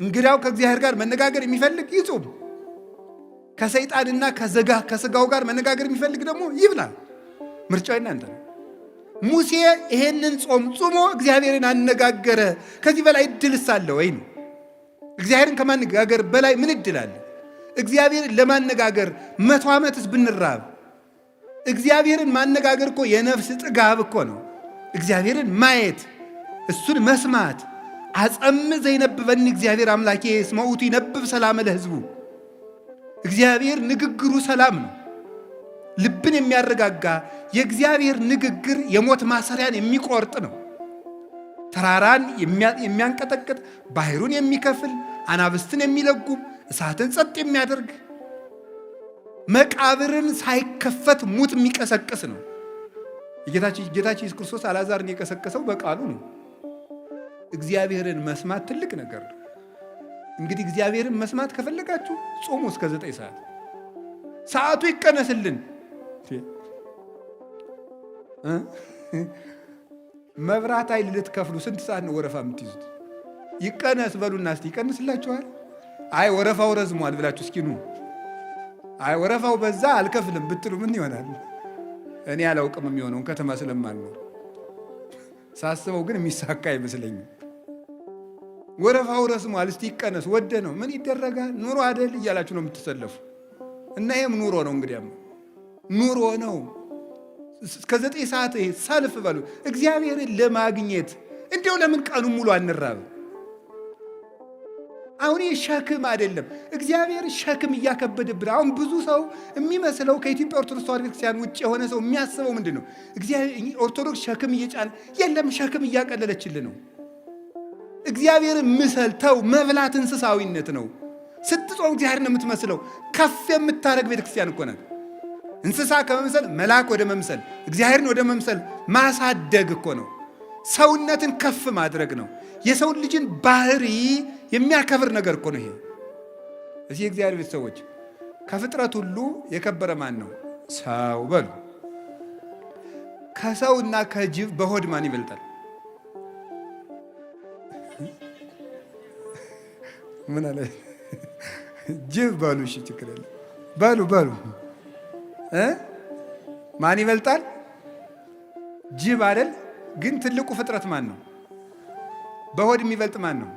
እንግዳው ከእግዚአብሔር ጋር መነጋገር የሚፈልግ ይጹም። ከሰይጣንና ከስጋው ጋር መነጋገር የሚፈልግ ደግሞ ይብላ። ምርጫው እናንተ ነው። ሙሴ ይሄንን ጾም ጾሞ እግዚአብሔርን አነጋገረ። ከዚህ በላይ እድልስ አለ ወይ ነው? እግዚአብሔርን ከማነጋገር በላይ ምን እድል አለ? እግዚአብሔርን ለማነጋገር 100 ዓመትስ ብንራብ፣ እግዚአብሔርን ማነጋገር እኮ የነፍስ ጥጋብ እኮ ነው። እግዚአብሔርን ማየት፣ እሱን መስማት። አጸም ዘይነብበኒ እግዚአብሔር አምላኬ እስመ ውእቱ ይነብብ ሰላም ለሕዝቡ። እግዚአብሔር ንግግሩ ሰላም ነው፣ ልብን የሚያረጋጋ። የእግዚአብሔር ንግግር የሞት ማሰሪያን የሚቆርጥ ነው። ተራራን የሚያንቀጠቅጥ፣ ባህሩን የሚከፍል፣ አናብስትን የሚለጉም፣ እሳትን ጸጥ የሚያደርግ፣ መቃብርን ሳይከፈት ሙት የሚቀሰቅስ ነው። ጌታችን ኢየሱስ ክርስቶስ አልዓዛርን የቀሰቀሰው በቃሉ ነው። እግዚአብሔርን መስማት ትልቅ ነገር ነው። እንግዲህ እግዚአብሔርን መስማት ከፈለጋችሁ ጾሙ እስከ 9 ሰዓት። ሰዓቱ ይቀነስልን። መብራት ኃይል ልትከፍሉ ስንት ሰዓት ነው ወረፋ የምትይዙት? ይቀነስ በሉና እስቲ ይቀንስላችኋል። አይ ወረፋው ረዝሟል ብላችሁ እስኪ ኑ። አይ ወረፋው በዛ አልከፍልም ብትሉ ምን ይሆናል? እኔ አላውቅም የሚሆነውን ከተማ ስለማልኖር ሳስበው ግን የሚሳካ አይመስለኝም። ወረፋው ረዝሟል እስቲ ይቀነስ። ወደ ነው ምን ይደረጋል? ኑሮ አይደል እያላችሁ ነው የምትሰለፉ። እና ይሄም ኑሮ ነው። እንግዲያም ኑሮ ነው። እስከ 9 ሰዓት ሰልፍ በሉ። እግዚአብሔርን ለማግኘት እንዲያው ለምን ቀኑ ሙሉ አንራብም? አሁን ሸክም አይደለም። እግዚአብሔር ሸክም እያከበደብን። አሁን ብዙ ሰው የሚመስለው ከኢትዮጵያ ኦርቶዶክስ ተዋሕዶ ቤተክርስቲያን ውጭ የሆነ ሰው የሚያስበው ምንድን ነው? እግዚአብሔር ኦርቶዶክስ ሸክም እየጫነ የለም፣ ሸክም እያቀለለችልን ነው። እግዚአብሔርን ምሰል ተው። መብላት እንስሳዊነት ነው። ስትጾም እግዚአብሔር ነው የምትመስለው። ከፍ የምታደርግ ቤተክርስቲያን እኮ ናት። እንስሳ ከመምሰል መልአክ ወደ መምሰል፣ እግዚአብሔርን ወደ መምሰል ማሳደግ እኮ ነው። ሰውነትን ከፍ ማድረግ ነው። የሰውን ልጅን ባህሪ የሚያከብር ነገር እኮ ነው ይሄ። እዚህ የእግዚአብሔር ቤተሰቦች ከፍጥረት ሁሉ የከበረ ማን ነው? ሰው በሉ። ከሰውና ከጅብ በሆድ ማን ይበልጣል? ምን አለ? ጅብ በሉ። እሺ ችግር የለም በሉ። ማን ይበልጣል? ጅብ አይደል? ግን ትልቁ ፍጥረት ማን ነው? በሆድ የሚበልጥ ማን ነው?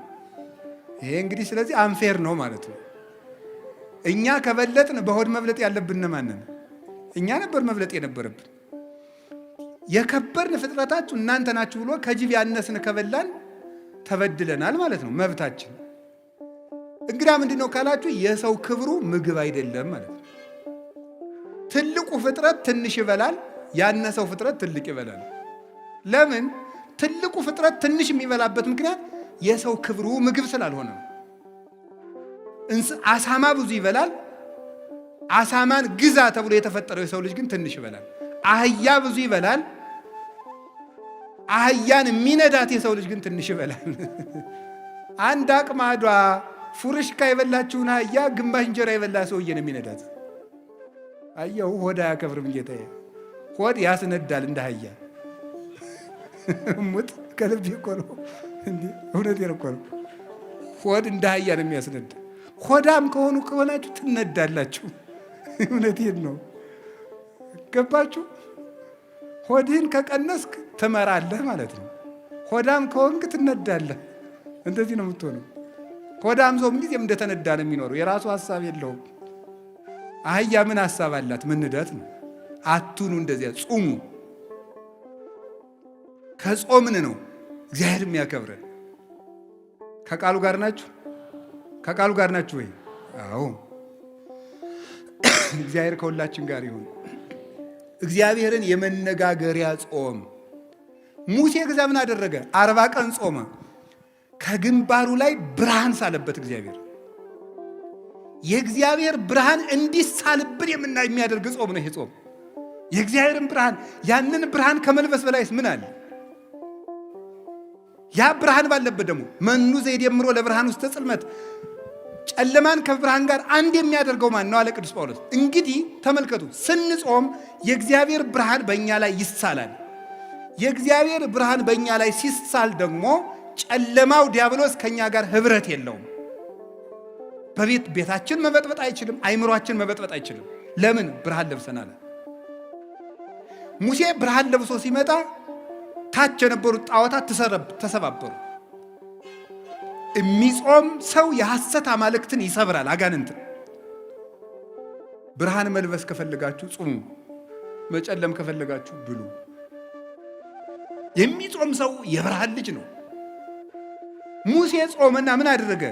ይሄ እንግዲህ ስለዚህ አንፌር ነው ማለት ነው። እኛ ከበለጥን በሆድ መብለጥ ያለብን ማንን? እኛ ነበር መብለጥ የነበረብን። የከበርን ፍጥረታችሁ እናንተ ናችሁ ብሎ ከጅብ ያነስን ከበላን ተበድለናል ማለት ነው። መብታችን እንግዲህ ምንድን ነው ካላችሁ የሰው ክብሩ ምግብ አይደለም ማለት ነው። ትልቁ ፍጥረት ትንሽ ይበላል፣ ያነሰው ፍጥረት ትልቅ ይበላል። ለምን? ትልቁ ፍጥረት ትንሽ የሚበላበት ምክንያት የሰው ክብሩ ምግብ ስላልሆነ ነው። አሳማ ብዙ ይበላል። አሳማን ግዛ ተብሎ የተፈጠረው የሰው ልጅ ግን ትንሽ ይበላል። አህያ ብዙ ይበላል። አህያን የሚነዳት የሰው ልጅ ግን ትንሽ ይበላል። አንድ አቅማዷ ፉርሽካ የበላችውን አህያ ግማሽ እንጀራ የበላ ሰውዬ ነው የሚነዳት። አየው ሆድ አያከብርም ጌታዬ። ሆድ ያስነዳል እንደ አህያ። ሙት ከልብ እኮ ነው እንዴ! እውነቴን እኮ ነው። ሆድ እንደ አህያ ነው የሚያስነዳ። ሆዳም ከሆናችሁ ትነዳላችሁ። እውነቴን ነው። ገባችሁ? ሆድህን ከቀነስክ ትመራለህ ማለት ነው። ሆዳም ከሆንክ ትነዳለህ። እንደዚህ ነው የምትሆነው። ሆዳም ሰው ምንጊዜም እንደተነዳ ነው የሚኖረው። የራሱ ሀሳብ የለውም። አህያ ምን ሀሳብ አላት? መንዳት ነው። አቱኑ እንደዚያ ጹሙ። ከጾምን ነው እግዚአብሔር የሚያከብረን። ከቃሉ ጋር ናችሁ? ከቃሉ ጋር ናችሁ ወይ? አዎ። እግዚአብሔር ከሁላችን ጋር ይሁን። እግዚአብሔርን የመነጋገሪያ ጾም ሙሴ ከዛ ምን አደረገ? 40 ቀን ጾመ። ከግንባሩ ላይ ብርሃን ሳለበት እግዚአብሔር። የእግዚአብሔር ብርሃን እንዲሳልብን የሚያደርግ ጾም ነው ይሄ ጾም። የእግዚአብሔርን ብርሃን፣ ያንን ብርሃን ከመልበስ በላይስ ምን አለ? ያ ብርሃን ባለበት ደግሞ መኑ ዘይደምሮ ለብርሃን ውስተ ጽልመት፣ ጨለማን ከብርሃን ጋር አንድ የሚያደርገው ማን ነው አለ ቅዱስ ጳውሎስ። እንግዲህ ተመልከቱ፣ ስንጾም የእግዚአብሔር ብርሃን በእኛ ላይ ይሳላል። የእግዚአብሔር ብርሃን በእኛ ላይ ሲሳል ደግሞ ጨለማው ዲያብሎስ ከኛ ጋር ህብረት የለውም። ቤታችን መበጥበጥ አይችልም። አይምሮአችን መበጥበጥ አይችልም። ለምን? ብርሃን ለብሰናል። ሙሴ ብርሃን ለብሶ ሲመጣ ታች የነበሩት ጣዖታት ተሰባበሩ። የሚጾም ሰው የሐሰት አማልክትን ይሰብራል፣ አጋንንትን። ብርሃን መልበስ ከፈለጋችሁ ጹሙ፣ መጨለም ከፈለጋችሁ ብሉ። የሚጾም ሰው የብርሃን ልጅ ነው። ሙሴ ጾመና ምን አደረገ?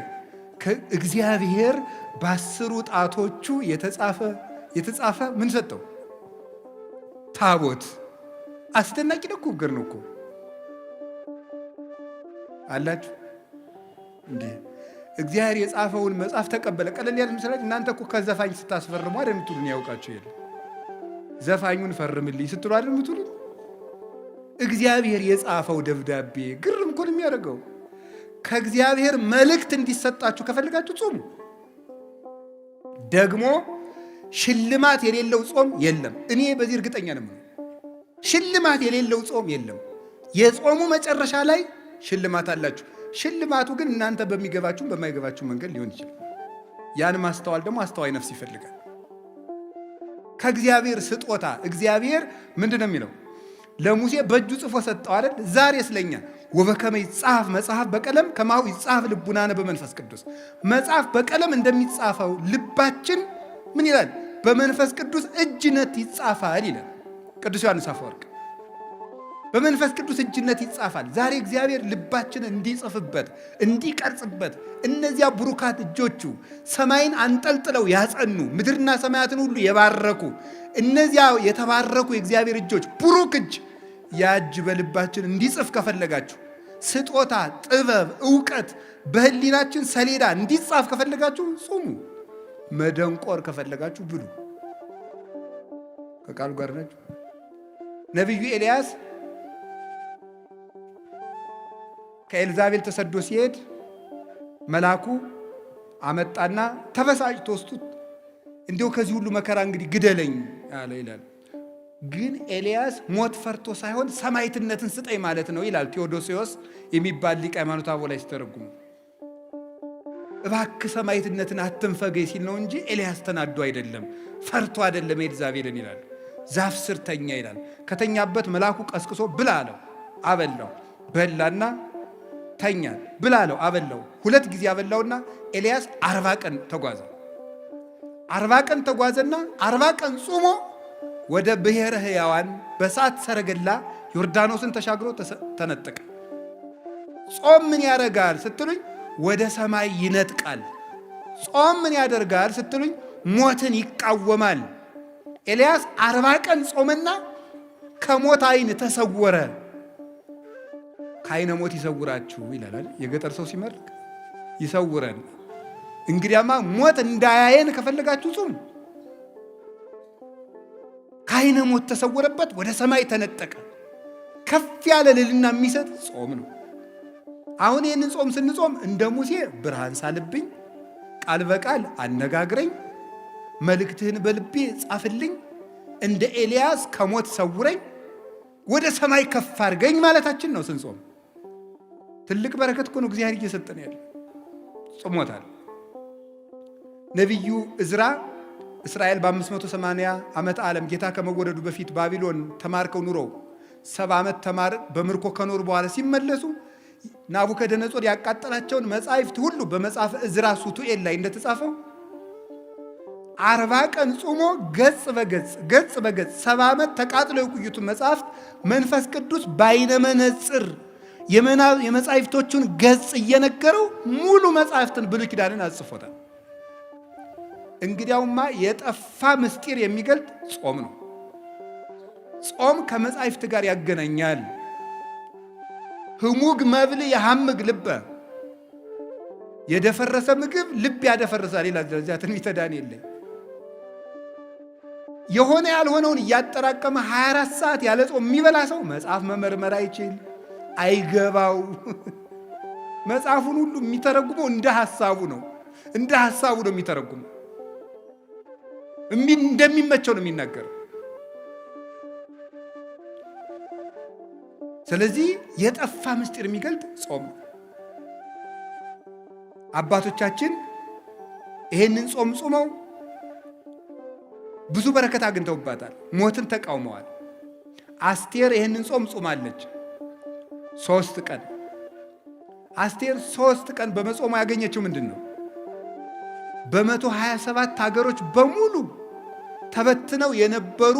ከእግዚአብሔር በ10 ጣቶቹ የተጻፈ ምን ሰጠው? ታቦት። አስደናቂ ነው እኮ፣ ገር ነው እኮ አላችሁ እንዴ! እግዚአብሔር የጻፈውን መጽሐፍ ተቀበለ። ቀለል ያለ ምስላች እናንተ እኮ ከዘፋኝ ስታስፈርሙ አይደል የምትሉን? ያውቃችሁ የለ ዘፋኙን ፈርምልኝ ስትሉ አይደል የምትሉን? እግዚአብሔር የጻፈው ደብዳቤ ግርም እኮ ነው የሚያደርገው። ከእግዚአብሔር መልእክት እንዲሰጣችሁ ከፈልጋችሁ ጾሙ። ደግሞ ሽልማት የሌለው ጾም የለም። እኔ በዚህ እርግጠኛ ነኝ። ሽልማት የሌለው ጾም የለም። የጾሙ መጨረሻ ላይ ሽልማት አላችሁ። ሽልማቱ ግን እናንተ በሚገባችሁ በማይገባችሁ መንገድ ሊሆን ይችላል። ያን ማስተዋል ደግሞ አስተዋይ ነፍስ ይፈልጋል። ከእግዚአብሔር ስጦታ እግዚአብሔር ምንድን ነው የሚለው? ለሙሴ በእጁ ጽፎ ሰጠው አይደል? ዛሬ ስለኛ ወበከመ ይጻፍ መጽሐፍ በቀለም ከማሁ ይጻፍ ልቡናነ በመንፈስ ቅዱስ። መጽሐፍ በቀለም እንደሚጻፈው ልባችን ምን ይላል? በመንፈስ ቅዱስ እጅነት ይጻፋል ይላል ቅዱስ ዮሐንስ አፈወርቅ። በመንፈስ ቅዱስ እጅነት ይጻፋል። ዛሬ እግዚአብሔር ልባችን እንዲጽፍበት እንዲቀርጽበት፣ እነዚያ ብሩካት እጆቹ ሰማይን አንጠልጥለው ያጸኑ ምድርና ሰማያትን ሁሉ የባረኩ እነዚያ የተባረኩ የእግዚአብሔር እጆች ብሩክ እጅ ያ እጅ በልባችን እንዲጽፍ ከፈለጋችሁ፣ ስጦታ፣ ጥበብ፣ ዕውቀት በህሊናችን ሰሌዳ እንዲጻፍ ከፈለጋችሁ ጹሙ። መደንቆር ከፈለጋችሁ ብሉ። ከቃሉ ጋር ናችሁ። ነቢዩ ኤልያስ ከኤልዛቤል ተሰዶ ሲሄድ መልአኩ አመጣና ተበሳጭቶ ወስዱት እንዲሁ ከዚህ ሁሉ መከራ እንግዲህ ግደለኝ አለ ይላል። ግን ኤልያስ ሞት ፈርቶ ሳይሆን ሰማዕትነትን ስጠኝ ማለት ነው ይላል ቴዎዶሲዮስ የሚባል ሊቅ ሃይማኖተ አበው ላይ ሲተረጉሙ። እባክህ ሰማዕትነትን አትንፈገኝ ሲል ነው እንጂ ኤልያስ ተናዶ አይደለም፣ ፈርቶ አይደለም ኤልዛቤልን ይላል። ዛፍ ስር ተኛ ይላል። ከተኛበት መልአኩ ቀስቅሶ ብላ አለው፣ አበላው። በላና ተኛ። ብላ አለው፣ አበላው። 2 ጊዜ አበላውና ኤልያስ 40 ቀን ተጓዘ። 40 ቀን ተጓዘና 40 ቀን ጾሞ ወደ ብሔረ ሕያዋን በእሳት ሰረገላ ዮርዳኖስን ተሻግሮ ተነጠቀ። ጾም ምን ያደርጋል ስትሉኝ፣ ወደ ሰማይ ይነጥቃል። ጾም ምን ያደርጋል ስትሉኝ፣ ሞትን ይቃወማል። ኤልያስ 40 ቀን ጾመና ከሞት ዓይን ተሰወረ። ከዓይነ ሞት ይሰውራችሁ ይላል የገጠር ሰው ሲመርቅ፣ ይሰውረን። እንግዲያማ ሞት እንዳያየን ከፈለጋችሁ ጾም። ከዓይነ ሞት ተሰወረበት፣ ወደ ሰማይ ተነጠቀ። ከፍ ያለ ልልና የሚሰጥ ጾም ነው። አሁን ይህንን ጾም ስንጾም እንደ ሙሴ ብርሃን ሳልብኝ፣ ቃል በቃል አነጋግረኝ፣ መልእክትህን በልቤ ጻፍልኝ፣ እንደ ኤልያስ ከሞት ሰውረኝ፣ ወደ ሰማይ ከፍ አድርገኝ ማለታችን ነው ስንጾም። ትልቅ በረከት እኮ ነው እግዚአብሔር እየሰጠን ያለ። ጾሞታል። ነቢዩ ዕዝራ እስራኤል በ580 ዓመት ዓለም ጌታ ከመወለዱ በፊት ባቢሎን ተማርከው ኑሮ 70 ዓመት በምርኮ ከኖሩ በኋላ ሲመለሱ ናቡከደነጾር ያቃጠላቸውን መጻሕፍት ሁሉ በመጽሐፍ ዕዝራ ሱቱኤል ላይ እንደተጻፈው 40 ቀን ጾሞ ገጽ በገጽ 70 ዓመት ተቃጥለው የቆዩትን መጽሐፍት መንፈስ ቅዱስ በዓይነ መነጽር የመጻሕፍቶቹን ገጽ እየነገረው ሙሉ መጻሕፍትን ብሉይ ኪዳንን አጽፎታል። እንግዲያውማ የጠፋ ምስጢር የሚገልጥ ጾም ነው። ጾም ከመጻሕፍት ጋር ያገናኛል። ህሙግ መብል የሐምግ ልበ፣ የደፈረሰ ምግብ ልብ ያደፈርሳል ይላል ደረጃ ትንቢተ ዳንኤል ላይ። የሆነ ያልሆነውን እያጠራቀመ 24 ሰዓት ያለ ጾም የሚበላ ሰው መጽሐፍ መመርመር አይችል፣ አይገባው። መጽሐፉን ሁሉ የሚተረጉመው እንደ ሐሳቡ ነው የሚተረጉመው። እንደሚመቸው ነው የሚናገረው። ስለዚህ የጠፋ ምስጢር የሚገልጥ ጾም ነው። አባቶቻችን ይሄንን ጾም ጾመው ብዙ በረከት አግኝተውባታል። ሞትን ተቃውመዋል። አስቴር ይሄንን ጾም ጾማለች 3 ቀን። አስቴር 3 ቀን በመጾሙ ያገኘችው ምንድን ነው? በ127 ሀገሮች በሙሉ ተበትነው የነበሩ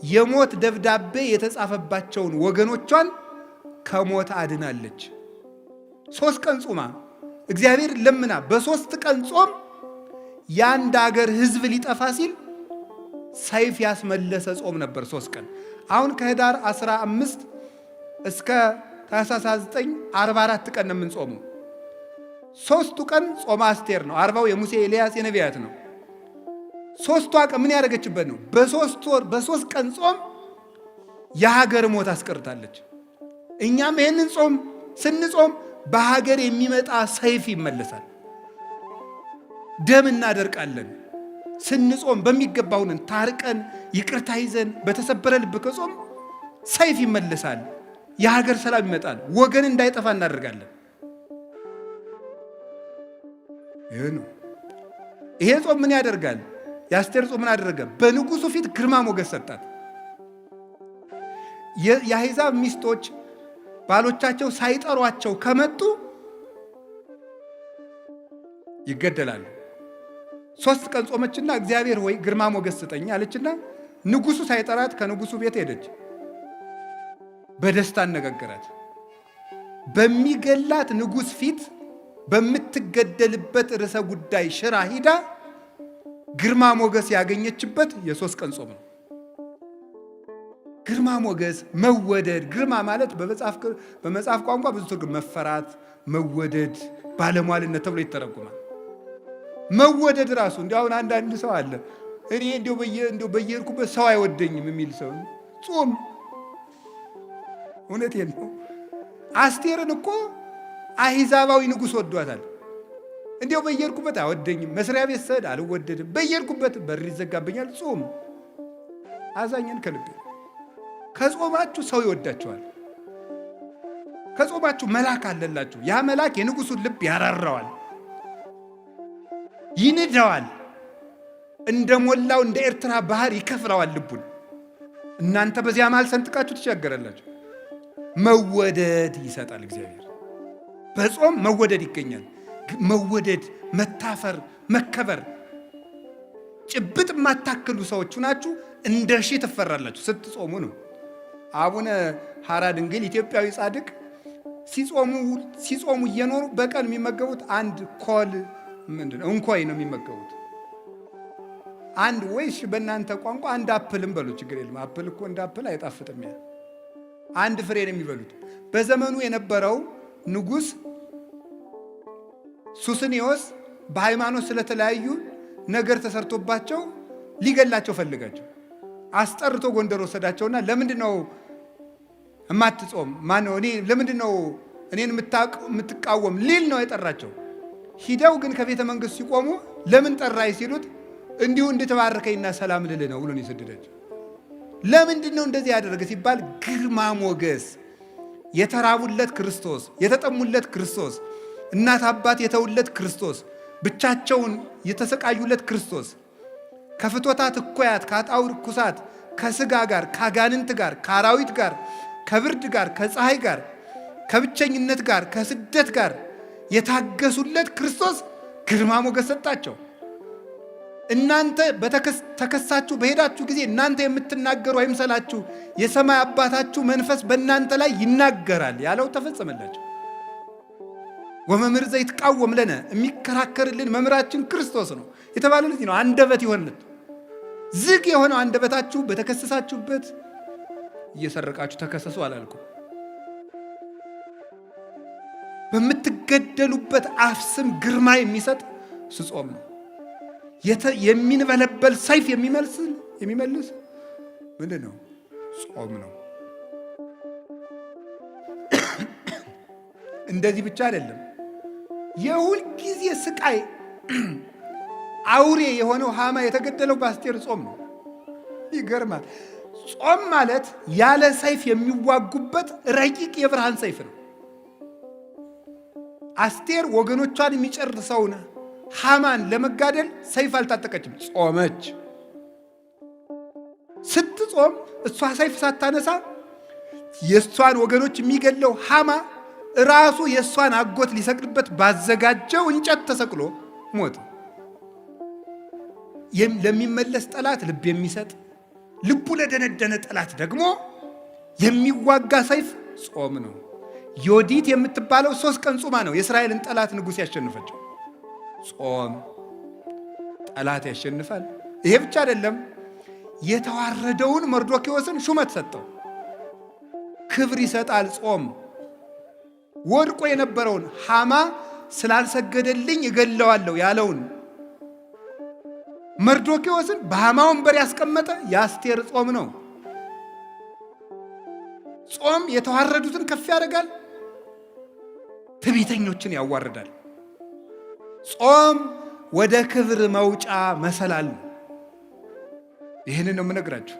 የሞት ደብዳቤ የተጻፈባቸውን ወገኖቿን ከሞት አድናለች። 3 ቀን ጾማ እግዚአብሔር ለምና በ3 ቀን ጾም የአንድ ሀገር ሕዝብ ሊጠፋ ሲል ሰይፍ ያስመለሰ ጾም ነበር 3 ቀን። አሁን ከህዳር 15 እስከ ታኅሳስ 9 44 ቀን ነው የምንጾመው። 3ቱ ቀን ጾመ አስቴር ነው። 40ው የሙሴ ኤልያስ የነቢያት ነው። 3ቷ ቀን ምን ያደረገችበት ነው? በ3 ቀን ጾም የሀገር ሞት አስቀርታለች። እኛም ይህንን ጾም ስንጾም በሀገር የሚመጣ ሰይፍ ይመለሳል። ደም እናደርቃለን። ስንጾም በሚገባውን ታርቀን ይቅርታ ይዘን በተሰበረ ልብ ከጾም ሰይፍ ይመለሳል። የሀገር ሰላም ይመጣል። ወገን እንዳይጠፋ እናደርጋለን። ይሄ ነው። ይሄ ጾም ምን ያደርጋል? የአስቴር ጾም ምን አደረገ? በንጉሱ ፊት ግርማ ሞገስ ሰጣት። የአሕዛብ ሚስቶች ባሎቻቸው ሳይጠሯቸው ከመጡ ይገደላሉ። 3 ቀን ጾመችና እግዚአብሔር ወይ ግርማ ሞገስ ስጠኝ አለችና ንጉሱ ሳይጠራት ከንጉሱ ቤት ሄደች። በደስታ አነጋገራት። በሚገላት ንጉስ ፊት በምትገደልበት ርዕሰ ጉዳይ ሽራ ሂዳ ግርማ ሞገስ ያገኘችበት የ3 ቀን ጾም ነው። ግርማ ሞገስ፣ መወደድ። ግርማ ማለት በመጽሐፍ ቋንቋ ብዙ ትርጉም መፈራት፣ መወደድ፣ ባለሟልነት ተብሎ ይተረጉማል። መወደድ ራሱ እንዲያው አንዳንድ ሰው አለ እኔ እንዲያው በየሄድኩበት ሰው አይወደኝም የሚል ሰው ጾም። እውነቴን ነው። አስቴርን እኮ አሕዛባዊ ንጉሥ ወዷታል። እንዲያው በየሄድኩበት አይወደኝም፣ መስሪያ ቤት ስሄድ አልወደድም፣ በየሄድኩበት በር ይዘጋብኛል። ጾም አዛኝን ከልቤ። ከጾማችሁ ሰው ይወዳችኋል። ከጾማችሁ መልአክ አለላችሁ። ያ መልአክ የንጉሱን ልብ ያራራዋል፣ ይንደዋል፣ እንደ ሞላው እንደ ኤርትራ ባህር ይከፍለዋል ልቡን። እናንተ በዚያ መሃል ሰንጥቃችሁ ትሻገራላችሁ። መወደድ ይሰጣል እግዚአብሔር። በጾም መወደድ ይገኛል። መወደድ፣ መታፈር፣ መከበር። ጭብጥ የማታክሉ ሰዎች ናችሁ እንደ ሺህ ትፈራላችሁ ስትጾሙ ነው። አቡነ ሐራ ድንግል ኢትዮጵያዊ ጻድቅ ሲጾሙ እየኖሩ በቀን የሚመገቡት አንድ ኮል እንኮይ ነው የሚመገቡት። አንድ ወይሽ በእናንተ ቋንቋ አንድ አፕልም በሉ፣ ችግር የለም። አፕል እኮ እንደ አፕል አይጣፍጥም። ያ አንድ ፍሬ ነው የሚበሉት። በዘመኑ የነበረው ንጉሥ ሱስንዮስ በሃይማኖት ስለተለያዩ ነገር ተሰርቶባቸው ሊገላቸው ፈልጋቸው አስጠርቶ ጎንደር ወሰዳቸውና ለምንድን ነው እማትጾም? ማነው ለምንድን ነው እኔን የምትቃወም ሊል ነው የጠራቸው። ሂደው ግን ከቤተ መንግስት ሲቆሙ ለምን ጠራይ ሲሉት እንዲሁ እንድትባርከኝና ሰላም ልል ነው ብሎ ነው የሰደዳቸው። ለምንድን ነው እንደዚህ ያደረገ ሲባል ግርማ ሞገስ፣ የተራቡለት ክርስቶስ፣ የተጠሙለት ክርስቶስ፣ እናት አባት የተውለት ክርስቶስ፣ ብቻቸውን የተሰቃዩለት ክርስቶስ፣ ከፍቶታት እኮያት፣ ከአጣውር ኩሳት፣ ከስጋ ጋር፣ ከአጋንንት ጋር፣ ከአራዊት ጋር፣ ከብርድ ጋር፣ ከፀሐይ ጋር፣ ከብቸኝነት ጋር፣ ከስደት ጋር የታገሱለት ክርስቶስ ግርማ ሞገስ ሰጣቸው። እናንተ ተከሳችሁ በሄዳችሁ ጊዜ እናንተ የምትናገሩ አይምሰላችሁ፣ የሰማይ አባታችሁ መንፈስ በእናንተ ላይ ይናገራል ያለው ተፈጸመላቸው። ወመምህር ዘይትቃወም ለነ፣ የሚከራከርልን መምህራችን ክርስቶስ ነው የተባለ ልጅ ነው። አንደበት ይሆንልን። ዝግ የሆነው አንደበታችሁ በተከሰሳችሁበት እየሰረቃችሁ ተከሰሱ አላልኩም። በምትገደሉበት አፍ ስም ግርማ የሚሰጥ ጾም ነው። የሚንበለበል ሰይፍ የሚመልስ ምንድን ነው? ጾም ነው። እንደዚህ ብቻ አይደለም። የሁል ጊዜ ስቃይ አውሬ የሆነው ሃማ የተገደለው በአስቴር ጾም ነው። ይገርማል። ጾም ማለት ያለ ሰይፍ የሚዋጉበት ረቂቅ የብርሃን ሰይፍ ነው። አስቴር ወገኖቿን የሚጨርሰውን ሐማን ለመጋደል ሰይፍ አልታጠቀችም፣ ጾመች። ስትጾም እሷ ሰይፍ ሳታነሳ የእሷን ወገኖች የሚገለው ሐማ ራሱ የእሷን አጎት ሊሰቅልበት ባዘጋጀው እንጨት ተሰቅሎ ሞተ። ለሚመለስ ጠላት ልብ የሚሰጥ ልቡ ለደነደነ ጠላት ደግሞ የሚዋጋ ሰይፍ ጾም ነው። ዮዲት የምትባለው 3 ቀን ጾማ ነው የእስራኤልን ጠላት ንጉሥ ያሸንፈችው። ጾም ጠላት ያሸንፋል። ይሄ ብቻ አይደለም፣ የተዋረደውን መርዶክዮስን ሹመት ሰጠው፣ ክብር ይሰጣል። ጾም ወድቆ የነበረውን ሐማ ስላልሰገደልኝ እገለዋለሁ ያለውን መርዶክዮስን በሐማ ወንበር ያስቀመጠ የአስቴር ጾም ነው። ጾም የተዋረዱትን ከፍ ያደርጋል፣ ትዕቢተኞችን ያዋርዳል። ጾም ወደ ክብር መውጫ መሰላል ነው። ይህንን ነው የምነግራችሁ።